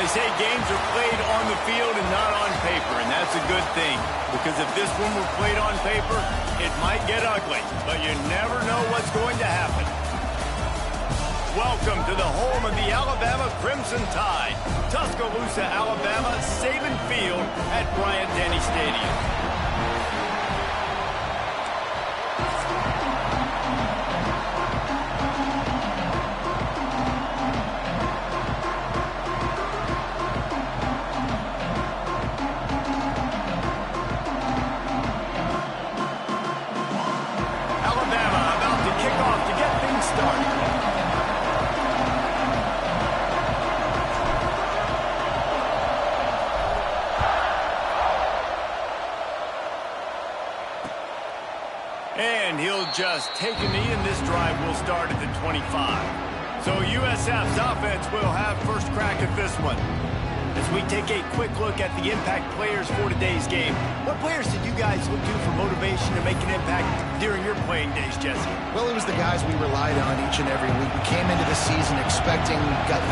They say games are played on the field and not on paper, and that's a good thing. Because if this one were played on paper, it might get ugly, but you never know what's going to happen. Welcome to the home of the Alabama Crimson Tide, Tuscaloosa, Alabama, Saban Field at Bryant-Denny Stadium. And he'll just take a knee, and this drive will start at the 25. So USF's offense will have first crack at this one. As we take a quick look at the impact players for today's game, what players did you guys look to for motivation to make an impact during your playing days, Jesse? Well, it was the guys we relied on each and every week. We came into the season expecting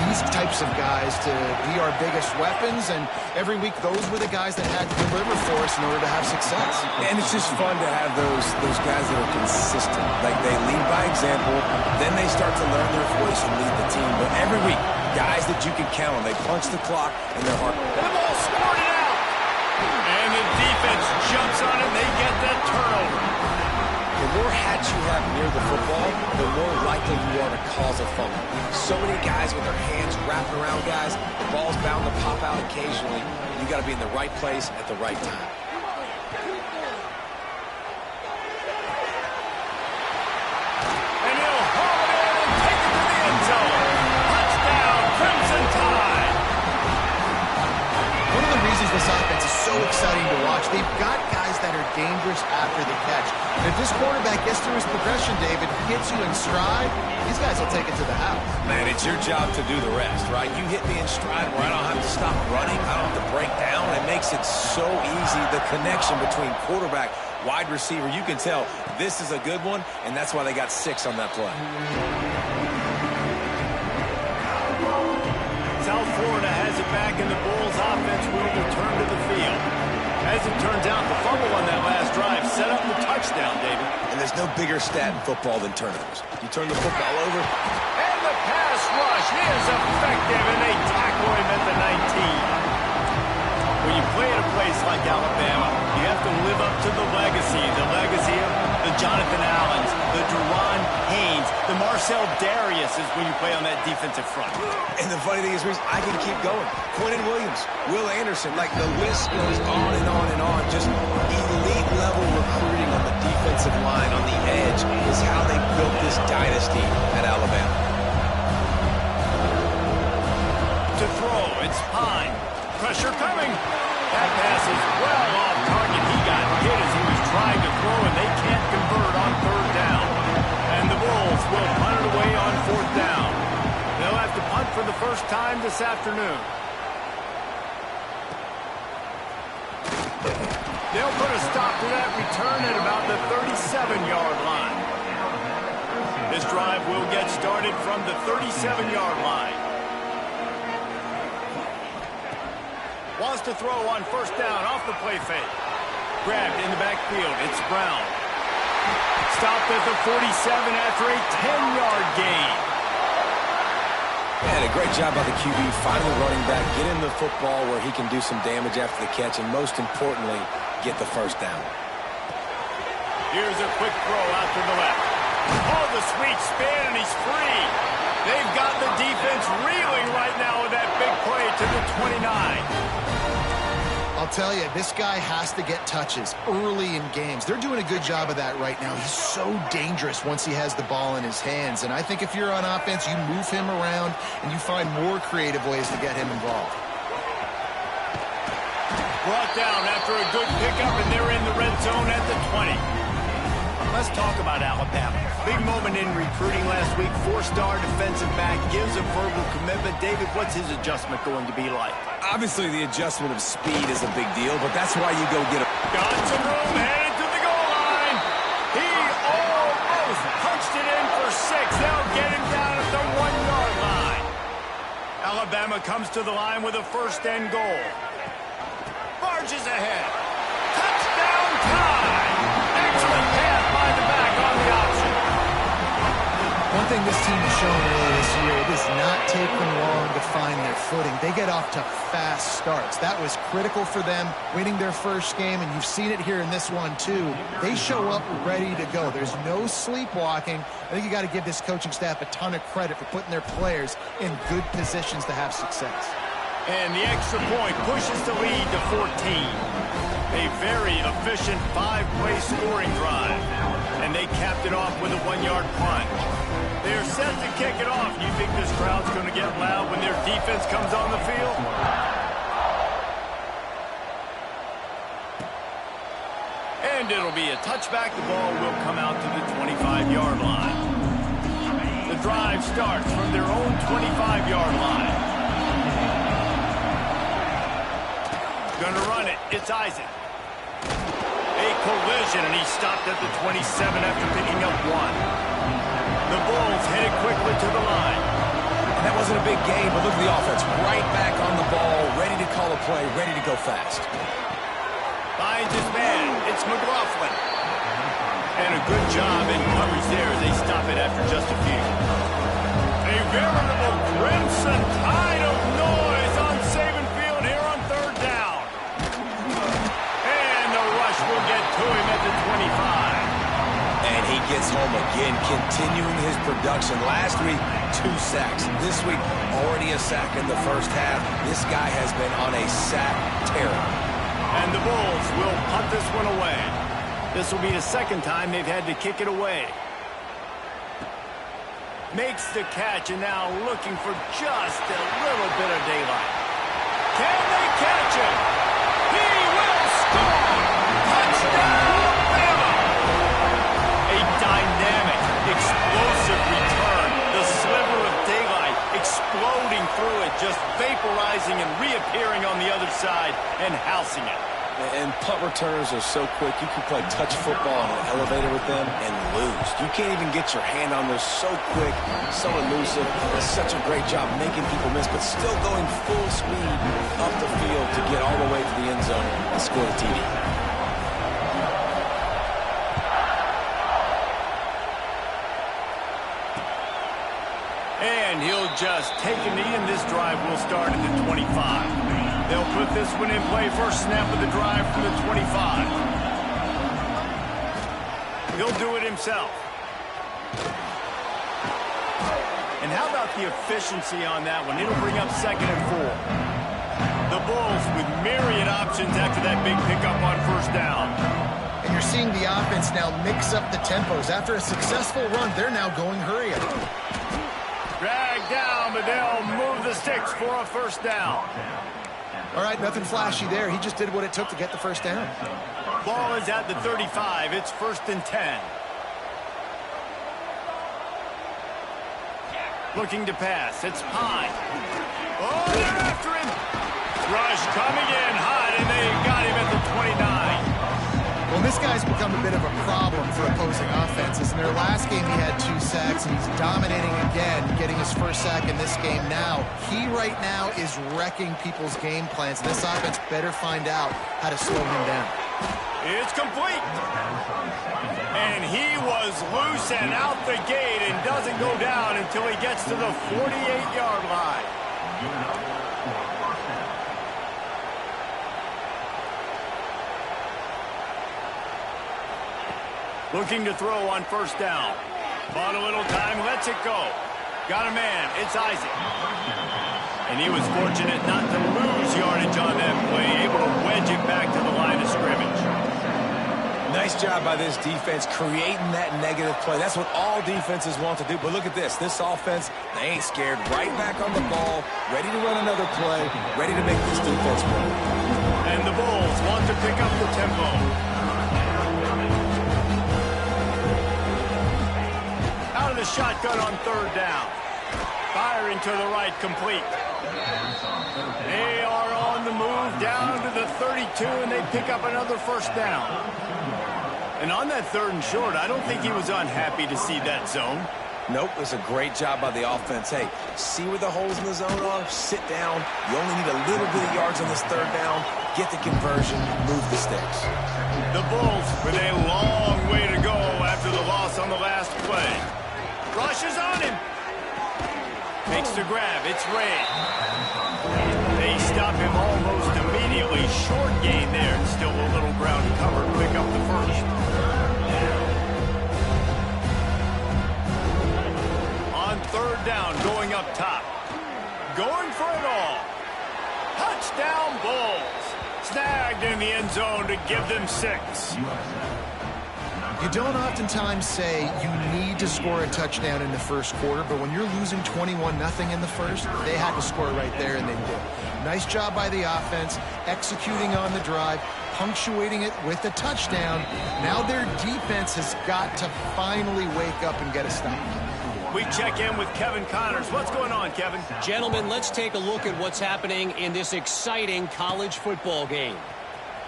these types of guys to be our biggest weapons, and every week those were the guys that had to deliver for us in order to have success. And it's just fun to have those guys that are consistent. Like, they lead by example, then they start to learn their voice and lead the team. But every week, guys that you can count on, they punch the clock and they're hard. And the ball squirted out! And the defense jumps on it, and they get that turnover. The more hats you have near the football, the more likely you are to cause a fumble. So many guys with their hands wrapping around guys, the ball's bound to pop out occasionally. You got to be in the right place at the right time. And he'll haul it in and take it to the end zone. Touchdown, Crimson Tide! One of the reasons this offense is so exciting to watch, they've got guys that are dangerous after the catch. And if this quarterback gets through his progression, David, hits you in stride, these guys will take it to the house. Man, it's your job to do the rest, right? You hit me in stride where I don't have to stop running, I don't have to break down. It makes it so easy, the connection between quarterback, wide receiver. You can tell this is a good one, and that's why they got 6 on that play. South Florida has it back, and the Bulls offense will return to the field. As it turns out, the fumble on that last drive set up the touchdown, David. And there's no bigger stat in football than turnovers. You turn the football over. And the pass rush is effective, and they tackle him at the 19. When you play at a place like Alabama, you have to live up to the legacy of the Jonathan Allens, the Duron Haynes, the Marcel Dariuses when you play on that defensive front. And the funny thing is, Reese, I can keep going. Quentin Williams, Will Anderson, like the list goes on and on and on. Just elite level recruiting on the defensive line, on the edge, is how they built this dynasty at Alabama. To throw, it's Pine. Pressure coming. That pass is well off target. He got hit as he was trying to throw, and they can't convert on 3rd down. And the Bulls will punt it away on 4th down. They'll have to punt for the first time this afternoon. They'll put a stop to that return at about the 37-yard line. This drive will get started from the 37-yard line. Wants to throw on 1st down off the play fake. Grabbed in the backfield. It's Brown. Stopped at the 47 after a 10-yard gain. And a great job by the QB finding the running back, get him the football where he can do some damage after the catch, and most importantly, get the 1st down. Here's a quick throw out to the left. Oh, the sweet spin, and he's free. They've got the defense reeling right now with that big play to the 29. I'll tell you, this guy has to get touches early in games. They're doing a good job of that right now. He's so dangerous once he has the ball in his hands. And I think if you're on offense, you move him around and you find more creative ways to get him involved. Brought down after a good pickup, and they're in the red zone at the 20. Let's talk about Alabama. Big moment in recruiting last week. 4-star defensive back gives a verbal commitment. David, what's his adjustment going to be like? Obviously, the adjustment of speed is a big deal, but that's why you go get him. Got some room, headed to the goal line. He almost punched it in for 6. They'll get him down at the 1-yard line. Alabama comes to the line with a first and goal. Barges ahead. Touchdown time! Excellent pass by the back on the option. One thing this team has shown earlier this year, it does not take them long to find their footing. They get off to fast starts. That was critical for them winning their first game, and you've seen it here in this one too. They show up ready to go. There's no sleepwalking. I think you got to give this coaching staff a ton of credit for putting their players in good positions to have success. And the extra point pushes the lead to 14. A very efficient 5-play scoring drive. And they capped it off with a 1-yard punt. They're set to kick it off. You think this crowd's going to get loud when their defense comes on the field? And it'll be a touchback. The ball will come out to the 25-yard line. The drive starts from their own 25-yard line. Going to run it. It's Isaac. A collision, and he stopped at the 27 after picking up 1. The Bulls headed quickly to the line. And that wasn't a big gain, but look at the offense. Right back on the ball, ready to call a play, ready to go fast. Finds his man. It's McLaughlin. And a good job in coverage there as they stop it after just a few. A veritable crimson tide of noise on Saban Field here on third down. And the rush will get to him at the 25. And he gets home again, continuing his production. Last week, 2 sacks. This week, already a sack in the first half. This guy has been on a sack terror. And the Bulls will punt this one away. This will be the second time they've had to kick it away. Makes the catch, and now looking for just a little bit of daylight. Can they catch him? He will score! Touchdown! Dynamic, explosive return. The sliver of daylight exploding through it, just vaporizing and reappearing on the other side and housing it. And punt returners are so quick. You can play touch football on an elevator with them and lose. You can't even get your hand on those. So quick, so elusive. It's such a great job making people miss, but still going full speed up the field to get all the way to the end zone and score the TD. And he'll just take a knee, and this drive will start at the 25. They'll put this one in play. First snap of the drive from the 25. He'll do it himself. And how about the efficiency on that one? It'll bring up 2nd and 4. The Bulls with myriad options after that big pickup on first down. And you're seeing the offense now mix up the tempos. After a successful run, they're now going hurry up. Dragged down, but they'll move the sticks for a first down. All right, nothing flashy there. He just did what it took to get the first down. Ball is at the 35. It's 1st and 10. Looking to pass. It's Pine. Oh, they're after him. Rush coming in hot, and they got him at the 29. Well, this guy's become a bit of a problem for opposing offenses. In their last game, he had 2 sacks, and he's dominating again, getting his first sack in this game now. He right now is wrecking people's game plans. This offense better find out how to slow him down. It's complete. And he was loose and out the gate and doesn't go down until he gets to the 48-yard line. Looking to throw on first down. Bought a little time, lets it go. Got a man, it's Isaac. And he was fortunate not to lose yardage on that play, able to wedge it back to the line of scrimmage. Nice job by this defense creating that negative play. That's what all defenses want to do. But look at this. This offense, they ain't scared. Right back on the ball, ready to run another play, ready to make this defense work. And the Bulls want to pick up the tempo. Out of the shotgun on third down. Firing to the right, complete. They are on the move down to the 32, and they pick up another first down. And on that 3rd and short, I don't think he was unhappy to see that zone. Nope, it's a great job by the offense. Hey, see where the holes in the zone are, sit down. You only need a little bit of yards on this third down. Get the conversion, move the sticks. The Bulls with a long way to go after the loss on the last play. Rushes on him. Makes the grab. It's Ray. They stop him almost immediately. Short gain there. And still a little ground covered. Pick up the first. On third down, going up top. Going for it all. Touchdown Bulls. Snagged in the end zone to give them 6. You don't oftentimes say you need to score a touchdown in the first quarter, but when you're losing 21-0 in the first, they had to score right there, and they did. Nice job by the offense, executing on the drive, punctuating it with a touchdown. Now their defense has got to finally wake up and get a stop. We check in with Kevin Connors. What's going on, Kevin? Gentlemen, let's take a look at what's happening in this exciting college football game.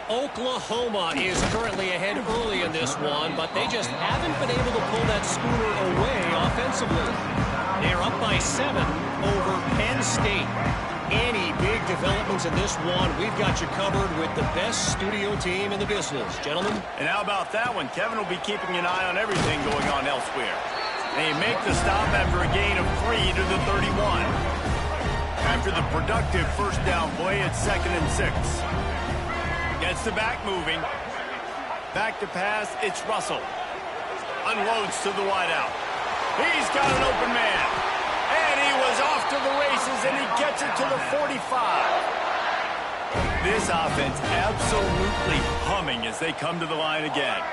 Oklahoma is currently ahead early in this one, but they just haven't been able to pull that schooner away offensively. They're up by 7 over Penn State. Any big developments in this one, we've got you covered with the best studio team in the business. Gentlemen? And how about that one? Kevin will be keeping an eye on everything going on elsewhere. They make the stop after a gain of 3 to the 31. After the productive first down play, it's 2nd and 6. Gets the back moving. Back to pass, it's Russell. Unloads to the wideout. He's got an open man. And he was off to the races, and he gets it to the 45. This offense absolutely humming as they come to the line again.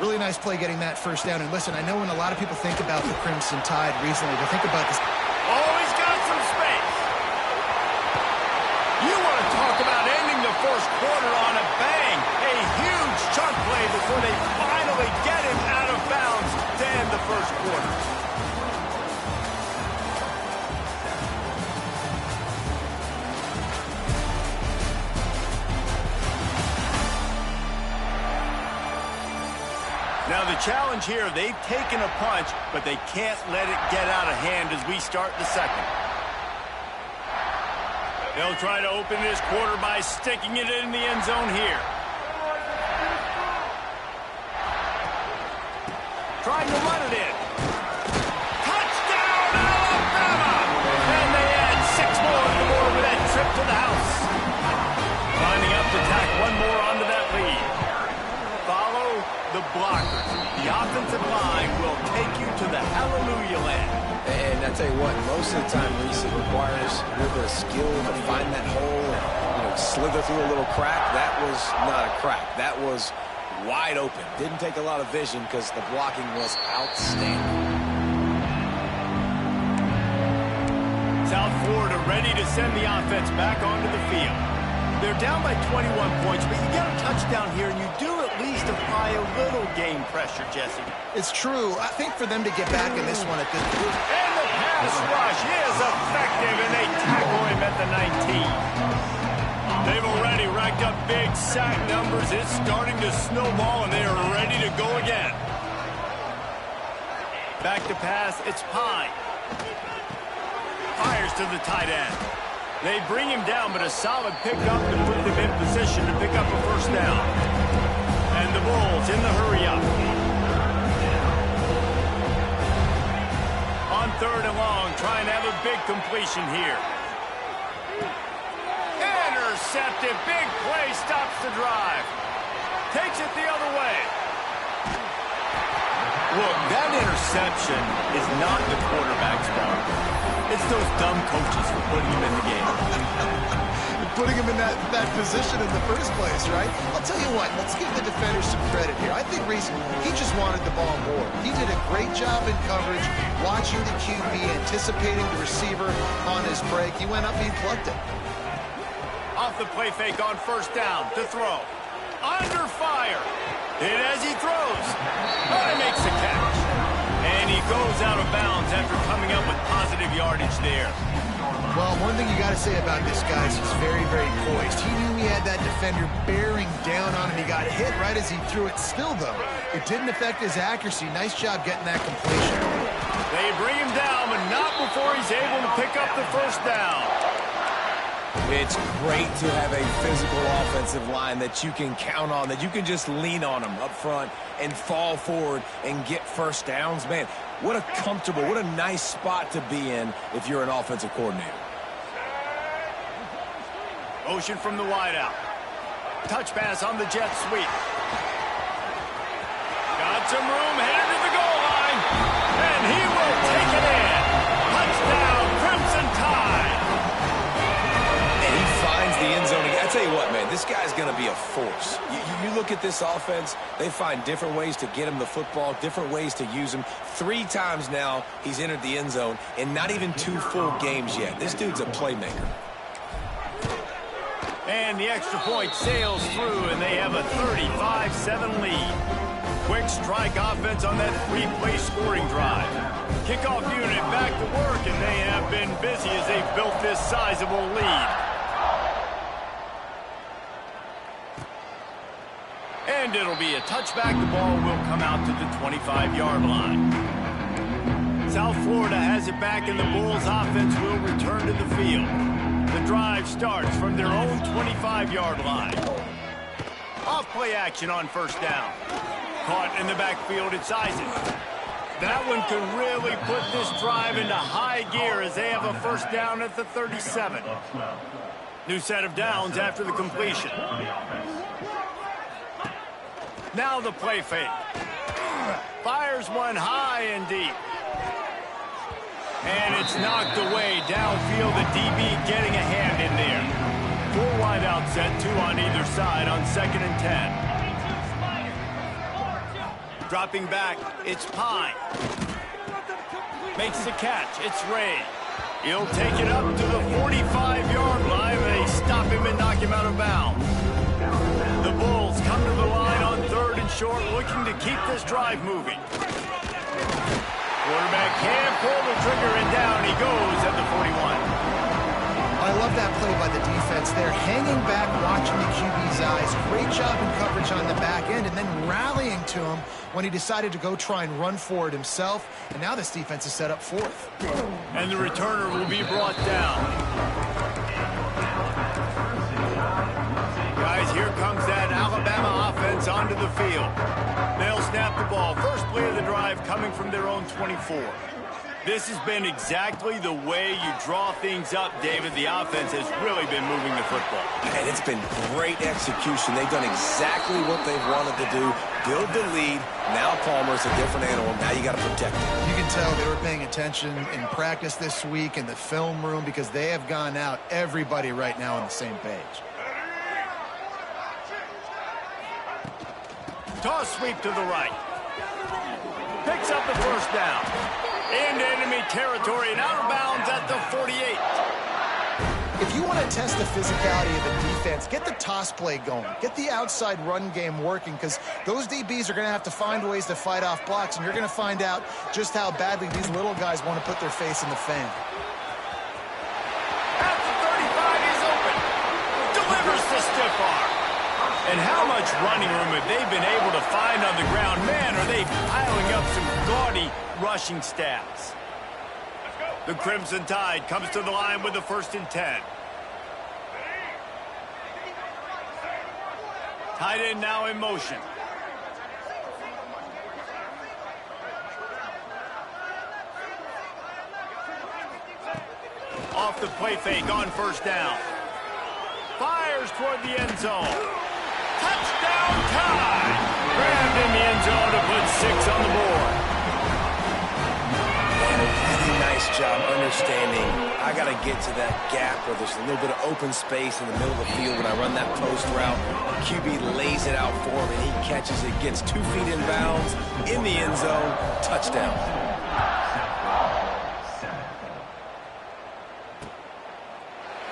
Really nice play getting that first down. And listen, I know when a lot of people think about the Crimson Tide recently, they think about this. Oh, he's got some space. You want to talk about ending the first quarter on a bang. A huge chunk play before they finally get him out of bounds to end the first quarter. Now the challenge here, they've taken a punch, but they can't let it get out of hand as we start the second. They'll try to open this quarter by sticking it in the end zone here. Trying to run it in. Touchdown, Alabama! And they add 6 more on the board with that trip to the house. Lining up to tack one more onto that lead. Follow the blockers. The offensive line will take you to the hallelujah land. And I tell you what, most of the time, Reese, it requires a little bit of skill to find that hole and slither through a little crack. That was not a crack. That was wide open. Didn't take a lot of vision because the blocking was outstanding. South Florida ready to send the offense back onto the field. They're down by 21 points, but you get a touchdown here, and you do at least apply a little game pressure, Jesse. It's true. I think for them to get back in this one at this... And the pass rush is effective, and they tackle him at the 19. They've already racked up big sack numbers. It's starting to snowball, and they are ready to go again. Back to pass, it's Pine. Fires to the tight end. They bring him down, but a solid pickup to put them in position to pick up a first down. And the Bulls in the hurry-up. On 3rd and long, trying to have a big completion here. Intercepted, big play, stops the drive. Takes it the other way. Look, that interception is not the quarterback's fault. It's those dumb coaches for putting him in the game. Putting him in that position in the first place, right? I'll tell you what, let's give the defenders some credit here. I think Reese, he just wanted the ball more. He did a great job in coverage, watching the QB, anticipating the receiver on his break. He went up, he plucked it. Off the play fake on first down to throw. Under fire. Hit as he throws. But he makes the catch. And he goes out of bounds after coming up with positive yardage there. Well, one thing you got to say about this guy is he's very, very poised. He knew he had that defender bearing down on him. He got hit right as he threw it. Still, though, it didn't affect his accuracy. Nice job getting that completion. They bring him down, but not before he's able to pick up the first down. It's great to have a physical offensive line that you can count on, that you can just lean on them up front and fall forward and get first downs. Man, what a comfortable, what a nice spot to be in if you're an offensive coordinator. Motion from the wideout. Touch pass on the jet sweep. Got some room, headed to the goal line. And he will take it in. Touchdown, Crimson Tide. And he finds the end zone again. I tell you what, man, this guy's going to be a force. You look at this offense, they find different ways to get him the football, different ways to use him. 3 times now he's entered the end zone, and not even 2 full games yet. This dude's a playmaker. And the extra point sails through, and they have a 35-7 lead. Quick strike offense on that 3-play scoring drive. Kickoff unit back to work, and they have been busy as they've built this sizable lead. And it'll be a touchback. The ball will come out to the 25-yard line. South Florida has it back, and the Bulls offense will return to the field. The drive starts from their own 25-yard line. Off play action on first down. Caught in the backfield, it's Isaac. That one could really put this drive into high gear as they have a first down at the 37. New set of downs after the completion. Now the play fake. Fires one high and deep. And it's knocked away downfield. The DB getting a hand in there. 4 wide out set, 2 on either side on 2nd and 10. Dropping back, it's Pine. Makes the catch, it's Ray. He'll take it up to the 45-yard line. They stop him and knock him out of bounds. The Bulls come to the line on 3rd and short, looking to keep this drive moving. Quarterback can't pull the trigger, and down he goes at the 41. I love that play by the defense there. Hanging back, watching the QB's eyes. Great job in coverage on the back end, and then rallying to him when he decided to go try and run for it himself. And now this defense is set up 4th. And the returner will be brought down. Guys, here comes that Alabama offense onto the field. They'll snap the ball. First play of the drive coming from their own 24. This has been exactly the way you draw things up, David. The offense has really been moving the football. And it's been great execution. They've done exactly what they've wanted to do. Build the lead. Now Palmer's a different animal. Now you got to protect him. You can tell they were paying attention in practice this week in the film room because they have gone out, everybody right now on the same page. Toss sweep to the right. Picks up the first down. Into enemy territory and out of bounds at the 48. If you want to test the physicality of the defense, get the toss play going. Get the outside run game working because those DBs are going to have to find ways to fight off blocks, and you're going to find out just how badly these little guys want to put their face in the fan. At the 35, he's open. Delivers the stiff arm. And how much running room have they been able to find on the ground? Man, are they piling up some gaudy rushing stats. The Crimson Tide comes to the line with the 1st and 10. Tight end now in motion. Off the play fake on first down. Fires toward the end zone. Touchdown Tide! Grabbed in the end zone to put 6 on the board. Nice job understanding I got to get to that gap where there's a little bit of open space in the middle of the field when I run that post route. QB lays it out for him, and he catches it, gets 2 feet in bounds, in the end zone, touchdown.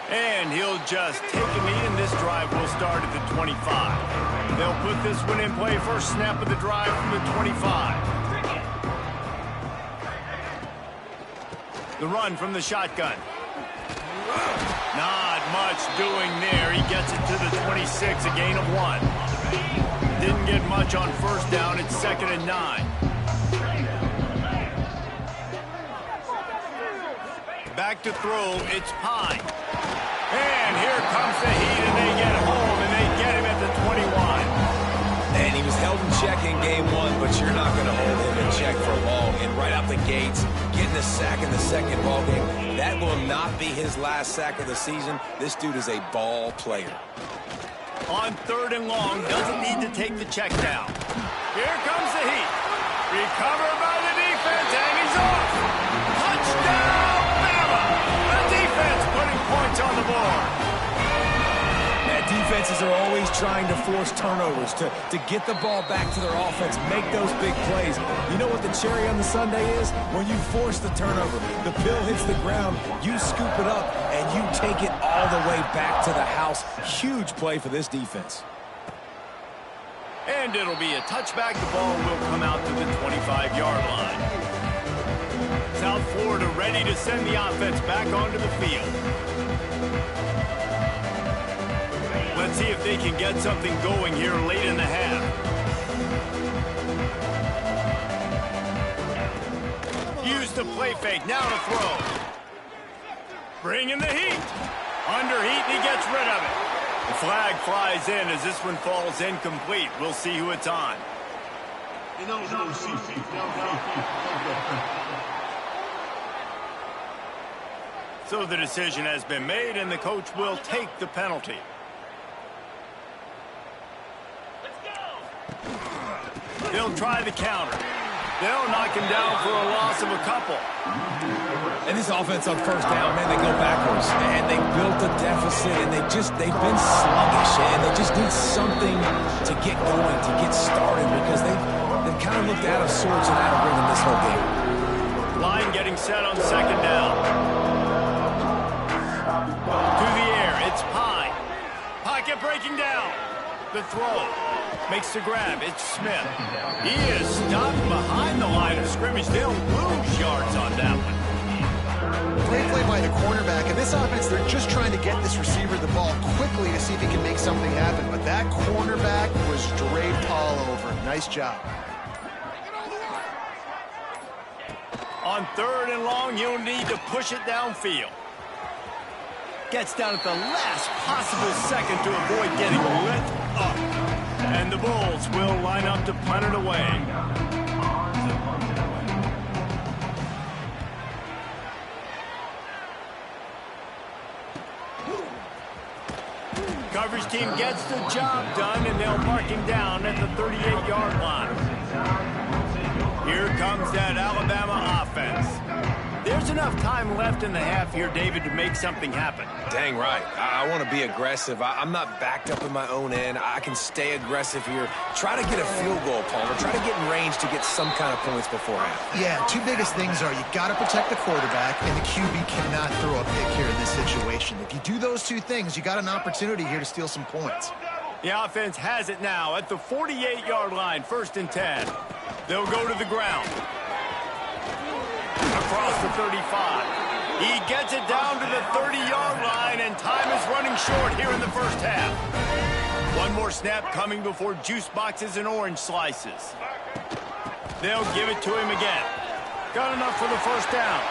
And he'll just take a knee, and this drive will start at the 25. They'll put this one in play. First snap of the drive from the 25. The run from the shotgun. Not much doing there. He gets it to the 26, a gain of 1. Didn't get much on first down. It's 2nd and 9. Back to throw, it's Pine. And here comes the Heat, and they get home, and they get him at the 21. And he was held in check in game one, but you're not going to hold him in check for long. And right out the gates, getting a sack in the second ball game, that will not be his last sack of the season. This dude is a ball player. On 3rd and long, doesn't need to take the check down. Here comes the Heat. Recovered by the defense, and he's off. Touchdown, Bama! The defense putting points on the board. Defenses are always trying to force turnovers to get the ball back to their offense, make those big plays. You know what the cherry on the sundae is? When you force the turnover, the pill hits the ground, you scoop it up, and you take it all the way back to the house. Huge play for this defense. And it'll be a touchback. The ball will come out to the 25-yard line. South Florida ready to send the offense back onto the field. Let's see if they can get something going here late in the half. Use the play fake, now to throw. Bring in the Heat. Under Heat, and he gets rid of it. The flag flies in as this one falls incomplete. We'll see who it's on. So the decision has been made, and the coach will take the penalty. They'll try the counter. They'll knock him down for a loss of a couple. And this offense on 1st down, man, they go backwards. And they built a deficit, and they've been sluggish, and they just need something to get going, to get started, because they've kind of looked out of sorts and out of rhythm this whole game. Line getting set on 2nd down. To the air, it's Pine. Pocket breaking down. The throw. Makes the grab. It's Smith. He is stopped behind the line of scrimmage. They'll lose yards on that one. Great play by the cornerback. In this offense, they're just trying to get this receiver the ball quickly to see if he can make something happen. But that cornerback was draped all over. Nice job. On 3rd and long, you'll need to push it downfield. Gets down at the last possible second to avoid getting lit up. And the Bulls will line up to punt it away. Coverage team gets the job done, and they'll mark him down at the 38-yard line. Here comes that Alabama offense. There's enough time left in the half here, David, to make something happen. Dang right. I want to be aggressive. I'm not backed up in my own end. I can stay aggressive here. Try to get a field goal, Palmer. Try to get in range to get some kind of points before half. Yeah, 2 biggest things are you got to protect the quarterback, and the QB cannot throw a pick here in this situation. If you do those 2 things, you got an opportunity here to steal some points. The offense has it now at the 48-yard line, 1st and 10. They'll go to the ground. Across the 35. He gets it down to the 30-yard line, and time is running short here in the first half. One more snap coming before juice boxes and orange slices. They'll give it to him again. Got enough for the 1st down.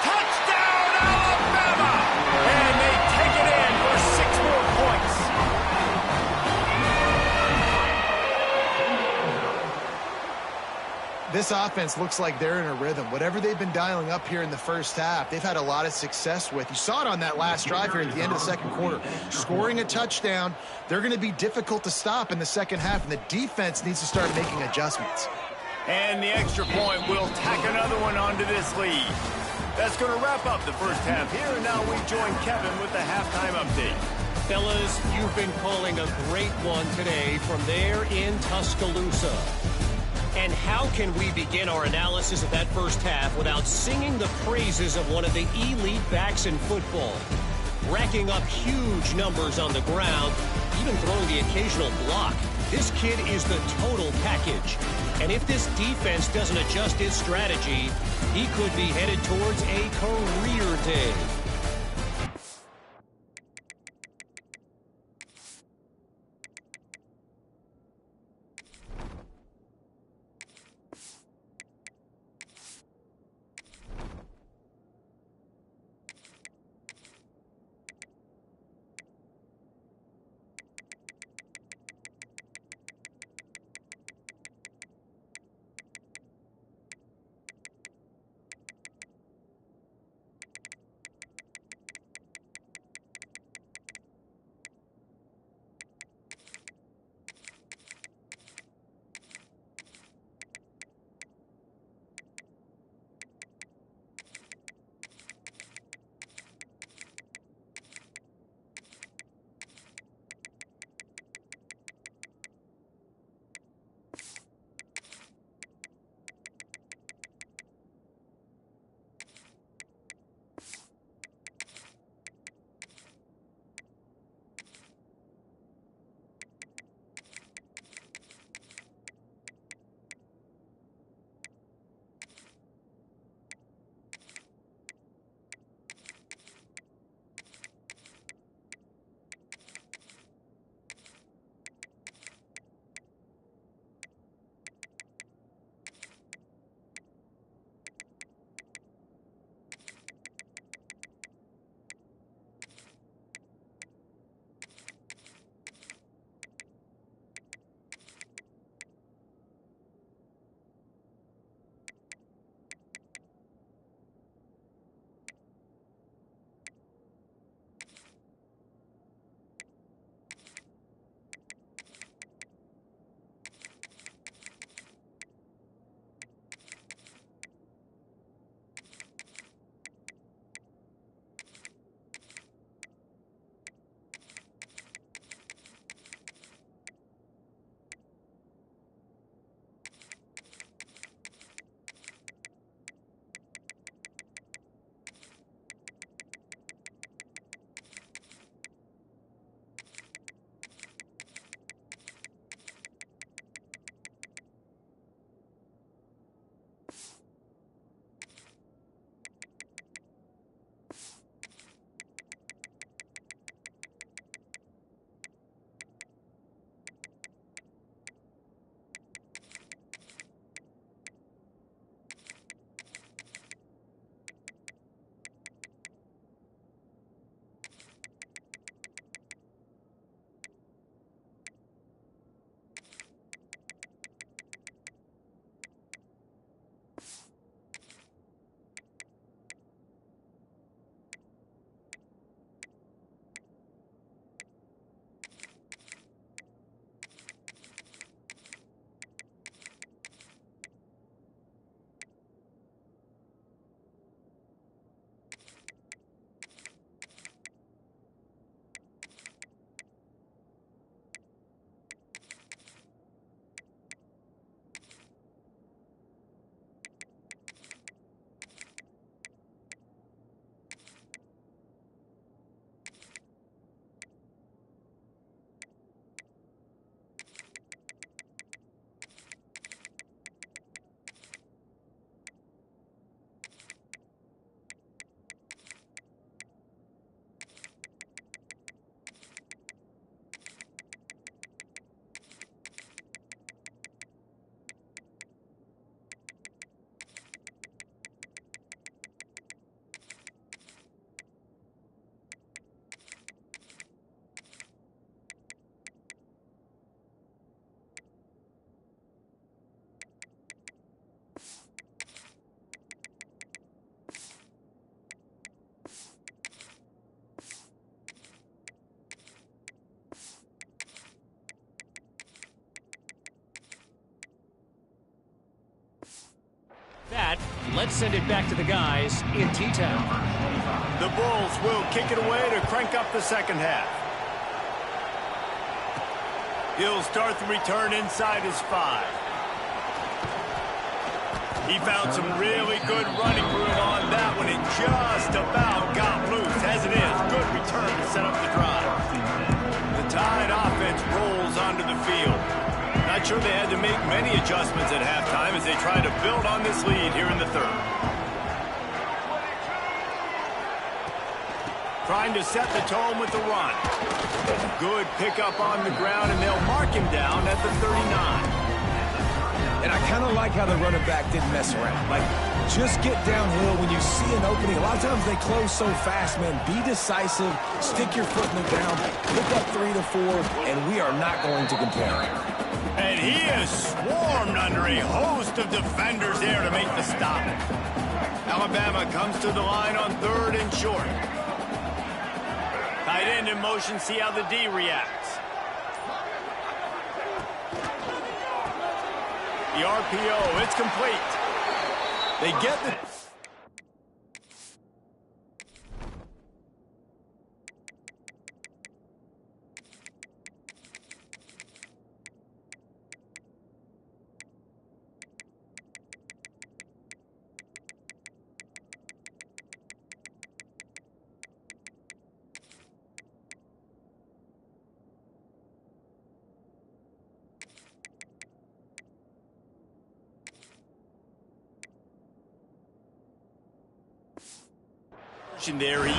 Touchdown, Alabama! And they take it in for 6 more points. This offense looks like they're in a rhythm. Whatever they've been dialing up here in the first half, they've had a lot of success with. You saw it on that last drive here at the end of the 2nd quarter. Scoring a touchdown, they're going to be difficult to stop in the 2nd half, and the defense needs to start making adjustments. And the extra point will tack another one onto this lead. That's going to wrap up the first half here, and now we join Kevin with the halftime update. Fellas, you've been calling a great one today from there in Tuscaloosa. And how can we begin our analysis of that first half without singing the praises of one of the elite backs in football? Racking up huge numbers on the ground, even throwing the occasional block. This kid is the total package. And if this defense doesn't adjust its strategy, he could be headed towards a career day. That, let's send it back to the guys in T-Town. The Bulls will kick it away to crank up the second half. He'll start the return inside his 5. He found some really good running room on that one. It just about got loose. As it is, good return to set up the drive. The Tide offense rolls onto the field. Not sure they had to make many adjustments at halftime as they try to build on this lead here in the third. Trying to set the tone with the run. Good pickup on the ground, and they'll mark him down at the 39. And I kind of like how the running back didn't mess around. Like, just get downhill when you see an opening. A lot of times they close so fast, man. Be decisive, stick your foot in the ground, pick up 3 to 4, and we are not going to compare. And he is swarmed under a host of defenders there to make the stop. Alabama comes to the line on 3rd and short. Tight end in motion, see how the D reacts. The RPO, it's complete. They get the... there he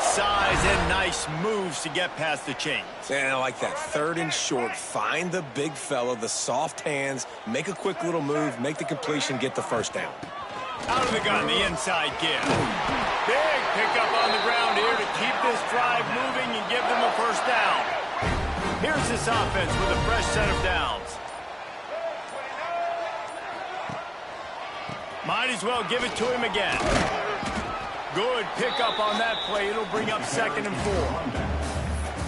size and nice moves to get past the chains. And I like that. 3rd and short. Find the big fella, the soft hands, make a quick little move, make the completion, get the first down. Out of the gun, the inside give. Big pickup on the ground here to keep this drive moving and give them a first down. Here's this offense with a fresh set of downs. Might as well give it to him again. Good pickup on that play. It'll bring up 2nd and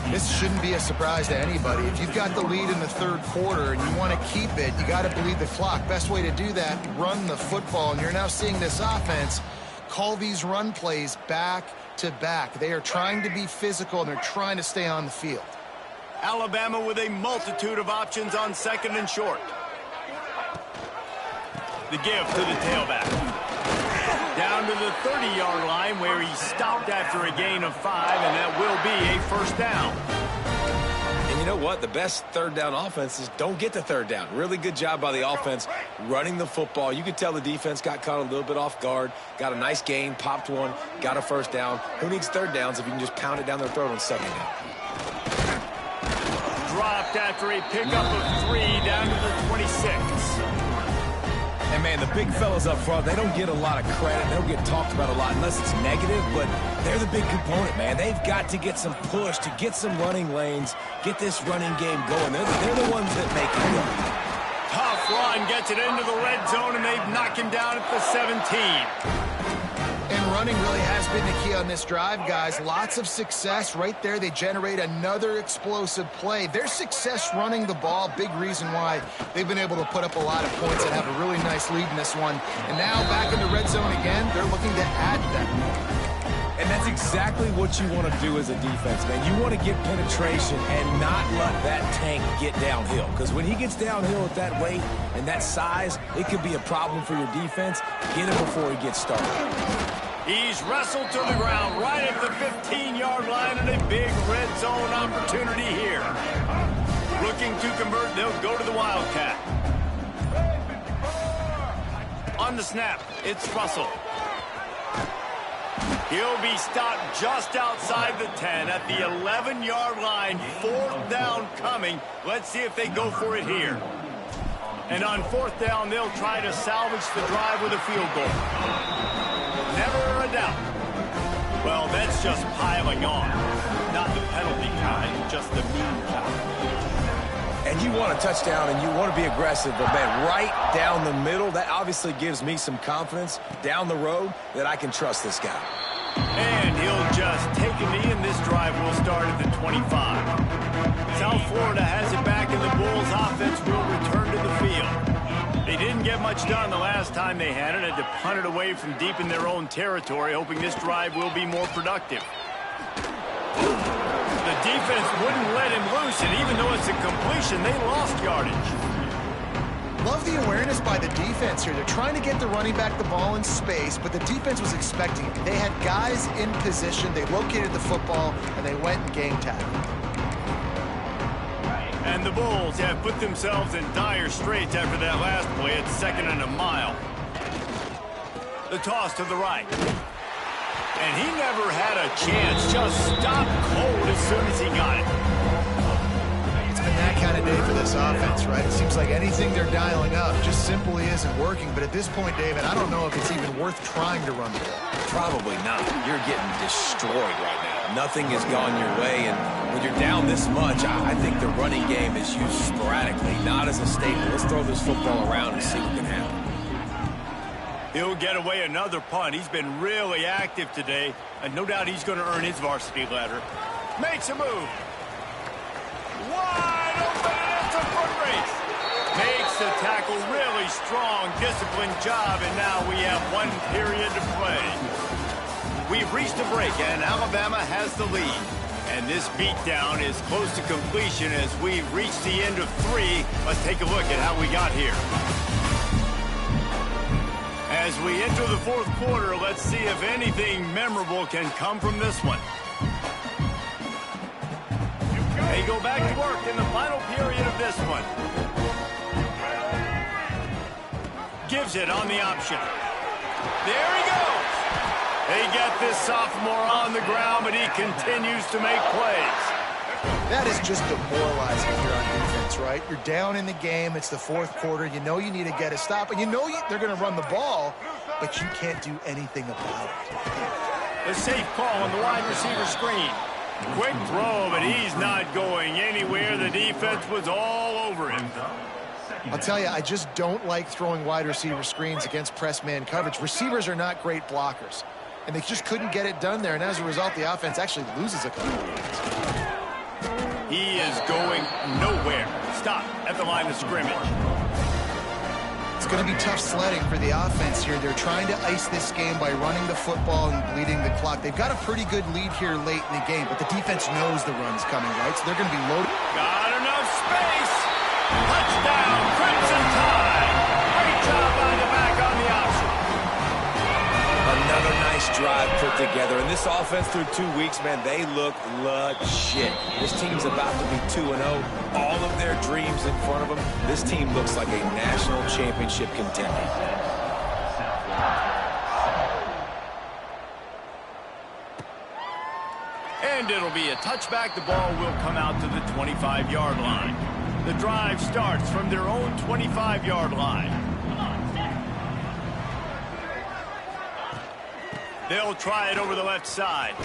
4. This shouldn't be a surprise to anybody. If you've got the lead in the 3rd quarter and you want to keep it, you got to bleed the clock. Best way to do that, run the football. And you're now seeing this offense call these run plays back to back. They are trying to be physical, and they're trying to stay on the field. Alabama with a multitude of options on 2nd and short. The give to the tailback. Down to the 30-yard line where he stopped after a gain of 5, and that will be a first down. And you know what? The best 3rd down offense is don't get the 3rd down. Really good job by the offense running the football. You could tell the defense got caught a little bit off guard, got a nice gain, popped one, got a first down. Who needs 3rd downs if you can just pound it down their throat on 2nd down? Dropped after a pickup of 3 down to the 26. And, man, the big fellas up front, they don't get a lot of credit. They don't get talked about a lot unless it's negative, but they're the big component, man. They've got to get some push, to get some running lanes, get this running game going. They're the ones that make it go. Tough run, gets it into the red zone, and they've knocked him down at the 17. And running really has been the key on this drive, guys. Lots of success right there. They generate another explosive play. Their success running the ball, big reason why they've been able to put up a lot of points and have a really nice lead in this one. And now back in the red zone again, they're looking to add that. And that's exactly what you want to do as a defense, man. You want to get penetration and not let that tank get downhill. Because when he gets downhill at that weight and that size, it could be a problem for your defense. Get him before he gets started. He's wrestled to the ground right at the 15-yard line, and a big red zone opportunity here. Looking to convert, they'll go to the Wildcat. On the snap, it's Russell. He'll be stopped just outside the 10 at the 11-yard line. 4th down coming. Let's see if they go for it here. And on 4th down, they'll try to salvage the drive with a field goal. Never a doubt. Well, that's just piling on. Not the penalty kind, just the mean kind. And you want a touchdown and you want to be aggressive, but, man, right down the middle, that obviously gives me some confidence down the road that I can trust this guy. And he'll just take a knee, and this drive will start at the 25. South Florida has it back, and the Bulls offense will return to the field. They didn't get much done the last time they had it. Had to punt it away from deep in their own territory, hoping this drive will be more productive. The defense wouldn't let him loose, and even though it's a completion, they lost yardage. Love the awareness by the defense here. They're trying to get the running back the ball in space, but the defense was expecting it. They had guys in position. They located the football, and they went and game tackled. And the Bulls have put themselves in dire straits after that last play at 2nd and a mile. The toss to the right. And he never had a chance. Just stopped cold as soon as he got it. It's been that kind of day for this offense, right? It seems like anything they're dialing up just simply isn't working. But at this point, David, I don't know if it's even worth trying to run the ball. Probably not. You're getting destroyed right now. Nothing has gone your way, and when you're down this much, I think the running game is used sporadically, not as a staple. Let's throw this football around and see what can happen. He'll get away another punt. He's been really active today, and no doubt he's going to earn his varsity letter. Makes a move. Wide open, and it's a foot race. Makes the tackle really strong, disciplined job, and now we have 1 period to play. We've reached a break, and Alabama has the lead. And this beatdown is close to completion as we've reached the end of 3. Let's take a look at how we got here. As we enter the 4th quarter, let's see if anything memorable can come from this one. They go back to work in the final period of this one. Gives it on the option. There he goes. They get this sophomore on the ground, but he continues to make plays. That is just demoralizing here on defense, right? You're down in the game. It's the 4th quarter. You know you need to get a stop, and you know they're going to run the ball, but you can't do anything about it. The safe call on the wide receiver screen. Quick throw, but he's not going anywhere. The defense was all over him. I'll tell you, I just don't like throwing wide receiver screens against press man coverage. Receivers are not great blockers, and they just couldn't get it done there, and as a result, the offense actually loses a couple of games. He is going nowhere. Stop at the line of scrimmage. It's going to be tough sledding for the offense here. They're trying to ice this game by running the football and bleeding the clock. They've got a pretty good lead here late in the game, but the defense knows the run's coming, right? So they're going to be loaded. Got enough space. Touchdown, Crimson Tide. Great job by the back on the option. Another nice drive put together. And this offense through 2 weeks, man, they look legit. This team's about to be 2-0. All of their dreams in front of them. This team looks like a national championship contender. And it'll be a touchback. The ball will come out to the 25-yard line. The drive starts from their own 25-yard line. They'll try it over the left side.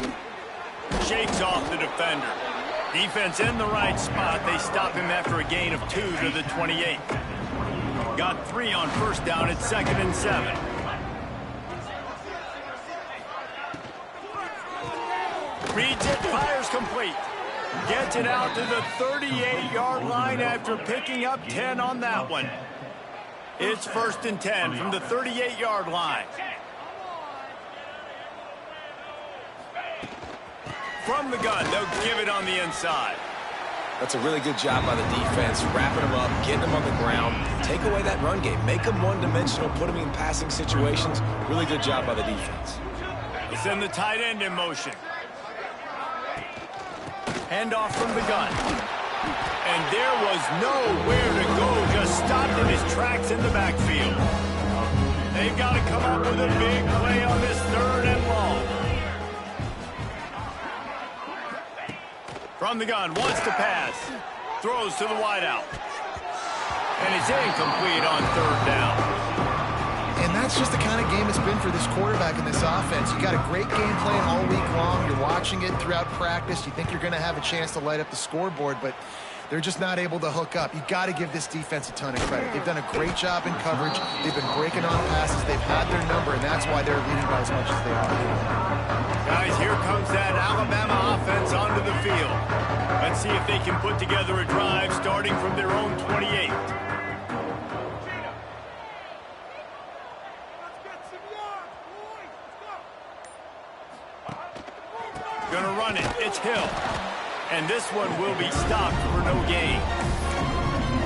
Shakes off the defender. Defense in the right spot. They stop him after a gain of 2 to the 28. Got 3 on 1st down at 2nd and 7. Reads it, fires complete. Gets it out to the 38-yard line after picking up 10 on that one. It's 1st and 10 from the 38-yard line. From the gun, they'll give it on the inside. That's a really good job by the defense, wrapping them up, getting them on the ground. Take away that run game. Make them one-dimensional, put them in passing situations. Really good job by the defense. They send the tight end in motion. Handoff from the gun. And there was nowhere to go, just stopped in his tracks in the backfield. They've got to come up with a big play on this 3rd and long. From the gun, wants to pass. Throws to the wideout. And it's incomplete on 3rd down. And that's just the kind of game it's been for this quarterback in this offense. You got a great game plan all week long. You're watching it throughout practice. You think you're going to have a chance to light up the scoreboard, but they're just not able to hook up. You got to give this defense a ton of credit. They've done a great job in coverage. They've been breaking on passes. They've had their number, and that's why they're leading by as much as they are. Guys, here comes that Alabama offense onto the field. Let's see if they can put together a drive starting from their own 28. Gonna run it. It's Hill. And this one will be stopped for no gain.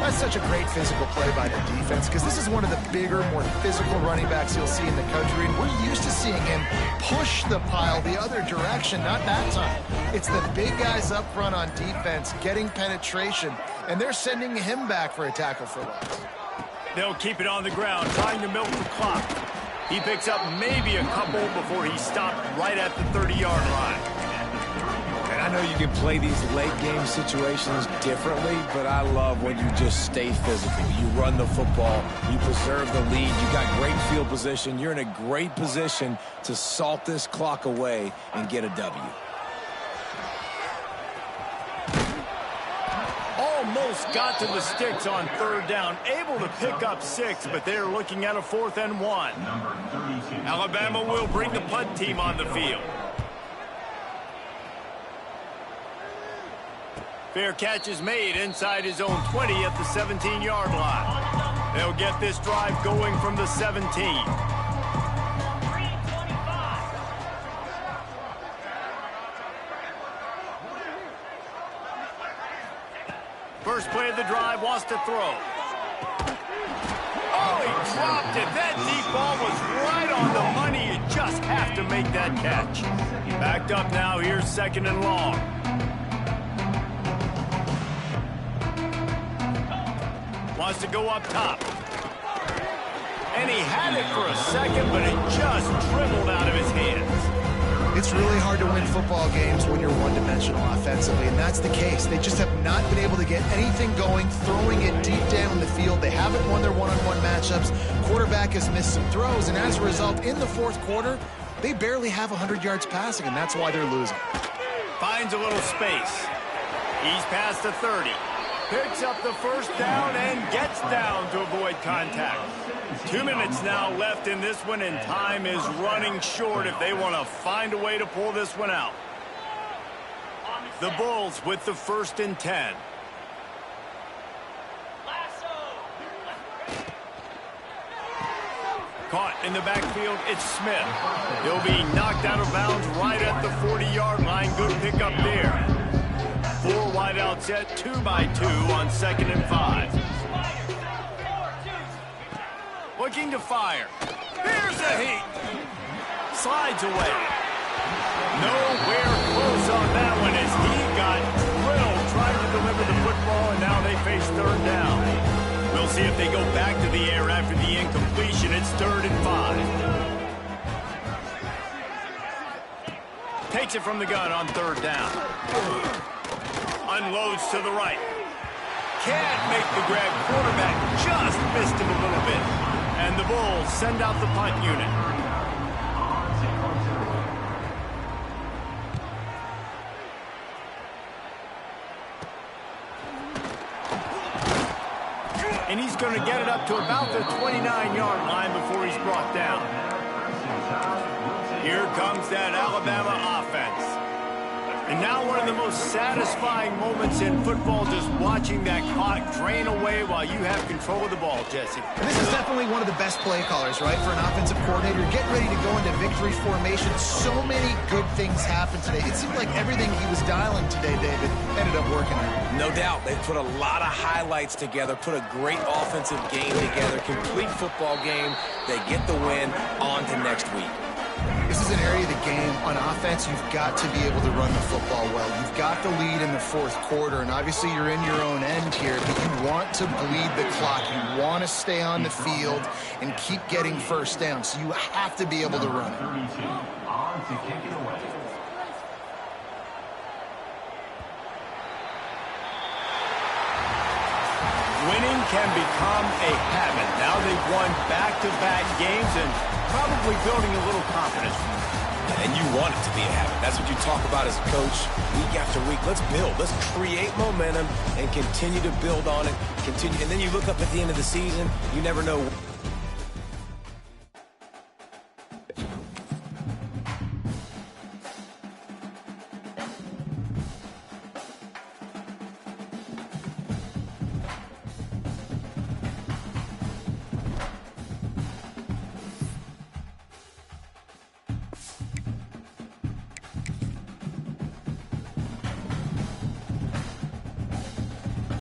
That's such a great physical play by the defense because this is one of the bigger, more physical running backs you'll see in the country, and we're used to seeing him push the pile the other direction, not that time. It's the big guys up front on defense getting penetration, and they're sending him back for a tackle for loss. They'll keep it on the ground, trying to milk the clock. He picks up maybe a couple before he's stopped right at the 30-yard line. I know you can play these late game situations differently, but I love when you just stay physical. You run the football, you preserve the lead, you got great field position, you're in a great position to salt this clock away and get a W. Almost got to the sticks on third down, able to pick up 6, but they're looking at a 4th and 1. Alabama will bring the punt team on the field. Fair catch is made inside his own 20 at the 17-yard line. They'll get this drive going from the 17. First play of the drive, wants to throw. Oh, he dropped it. That deep ball was right on the money. You just have to make that catch. Backed up now, here's 2nd and long. Wants to go up top. And he had it for a second, but it just dribbled out of his hands. It's really hard to win football games when you're one-dimensional offensively, and that's the case. They just have not been able to get anything going, throwing it deep down the field. They haven't won their one-on-one matchups. Quarterback has missed some throws, and as a result, in the 4th quarter, they barely have 100 yards passing, and that's why they're losing. Finds a little space. He's past the 30. Picks up the first down and gets down to avoid contact. 2 minutes now left in this one, and time is running short if they want to find a way to pull this one out. The Bulls with the 1st and 10. Caught in the backfield, it's Smith. He'll be knocked out of bounds right at the 40-yard line. Good pickup there. 4 wideouts set, 2 by 2 on 2nd and 5. Looking to fire. Here's a heat. Slides away. Nowhere close on that one as he got drilled trying to deliver the football, and now they face 3rd down. We'll see if they go back to the air after the incompletion. It's 3rd and 5. Takes it from the gun on 3rd down. Unloads to the right. Can't make the grab. Quarterback just missed him a little bit. And the Bulls send out the punt unit. And he's going to get it up to about the 29-yard line before he's brought down. Here comes that Alabama offense. And now one of the most satisfying moments in football, just watching that clock drain away while you have control of the ball, Jesse. And this is definitely one of the best play callers, right, for an offensive coordinator. Getting ready to go into victory formation. So many good things happened today. It seemed like everything he was dialing today, David, ended up working out. No doubt. They put a lot of highlights together, put a great offensive game together, complete football game. They get the win. On to next week. This is an area of the game on offense you've got to be able to run the football well. You've got the lead in the 4th quarter, and obviously you're in your own end here, but you want to bleed the clock. You want to stay on the field and keep getting first down, so you have to be able to run it. Winning can become a habit. Now they've won back-to-back games and probably building a little confidence. And you want it to be a habit. That's what you talk about as a coach week after week. Let's build. Let's create momentum and continue to build on it. Continue. And then you look up at the end of the season, you never know